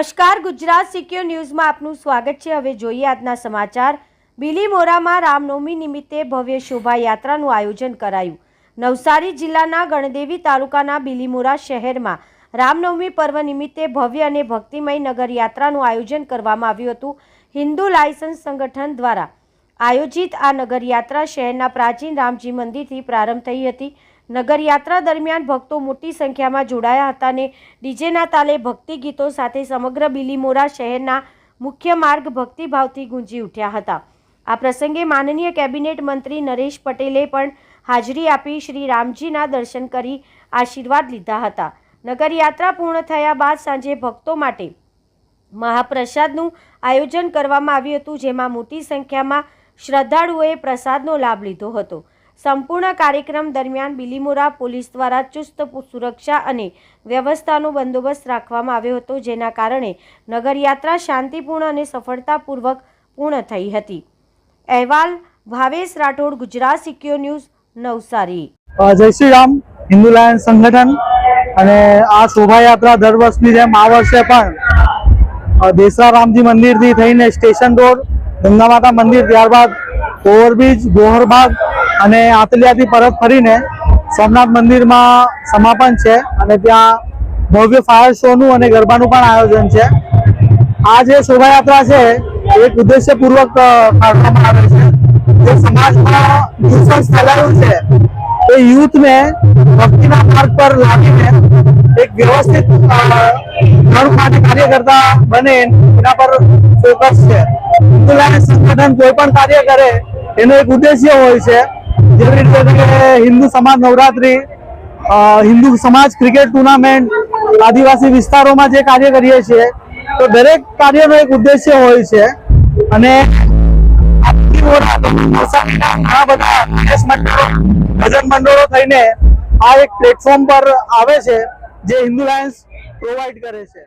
નમસ્કાર, ગુજરાત સિક્યોર ન્યૂઝમાં આપનું સ્વાગત છે। હવે જોઈએ આજના સમાચાર। બિલીમોરામાં રામનવમી નિમિત્તે ભવ્ય શોભાયાત્રાનું આયોજન કરાયું। નવસારી જિલ્લાના ગણદેવી તાલુકાના બિલીમોરા શહેરમાં રામનવમી પર્વ નિમિત્તે ભવ્ય અને ભક્તિમય નગરયાત્રાનું આયોજન કરવામાં આવ્યું હતું। હિન્દુ લાયસન્સ સંગઠન દ્વારા આયોજિત આ નગરયાત્રા શહેરના પ્રાચીન રામજી મંદિરથી પ્રારંભ થઈ હતી। નગરયાત્રા દરમિયાન ભક્તો મોટી સંખ્યામાં જોડાયા હતા અને ડીજેના તાલે ભક્તિ ગીતો સાથે સમગ્ર બિલીમોરા શહેરના મુખ્ય માર્ગ ભક્તિભાવથી ગુંજી ઉઠ્યા હતા। આ પ્રસંગે માનનીય કેબિનેટ મંત્રી નરેશ પટેલે પણ હાજરી આપી શ્રી રામજીના દર્શન કરી આશીર્વાદ લીધા હતા। નગરયાત્રા પૂર્ણ થયા બાદ સાંજે ભક્તો માટે મહાપ્રસાદનું આયોજન કરવામાં આવ્યું હતું, જેમાં મોટી સંખ્યામાં શ્રદ્ધાળુઓએ પ્રસાદનો લાભ લીધો હતો। સંપૂર્ણ કાર્યક્રમ દરમિયાન બિલીમોરા પોલીસ દ્વારા ચુસ્ત સુરક્ષા અને વ્યવસ્થાનો બંદોબસ્ત રાખવામાં આવ્યો હતો, જેના કારણે નગરયાત્રા શાંતિપૂર્ણ અને સફળતાપૂર્વક પૂર્ણ થઈ હતી। અહેવાલ ભાવેશ રાઠોડ, ગુજરાત સિક્યોર ન્યૂઝ, નવસારી। જય શ્રી રામ હિન્દુ લાયન્સ સંગઠન અને આ શોભાયાત્રા દર વર્ષની જેમ આ વર્ષે પણ દેસરા રામજી મંદિરથી થઈને સ્ટેશન રોડ, ગંગા માતા મંદિર, ત્યારબાદ ઓવરબ્રિજ, ગોહરબાગ અને આતલિયાથી પરત ફરીને સોમનાથ મંદિરમાં સમાપન છે અને ત્યાં ભવ્ય ફાયર શોનું અને ગરબાનું પણ આયોજન છે। આ જે શોભાયાત્રા છે એક ઉદ્દેશ્યપૂર્વક કાઢવામાં આવે છે। જે સમાજમાં ન્યુસન્સ ફેલાયું છે એ યુથને ભક્તિના માર્ગ પર લાવીને એક વ્યવસ્થિત ધર્મ માટે કાર્યકર્તા બને એના પર ફોકસ છે। હિન્દુ લાયન્સ સંગઠન કોઈ પણ કાર્ય કરે એનો એક ઉદ્દેશ્ય હોય છે। જેવી રીતે હિન્દુ સમાજ નવરાત્રી, હિન્દુ સમાજ ક્રિકેટ ટુર્નામેન્ટ, આદિવાસી વિસ્તારોમાં જે કાર્ય કરીએ છીએ તો દરેક કાર્યનો એક ઉદ્દેશ્ય હોય છે અને ઘણા બધા ભજન મંડળો થઈને આ એક પ્લેટફોર્મ પર આવે છે જે હિન્દુ લાયન્સ પ્રોવાઈડ કરે છે।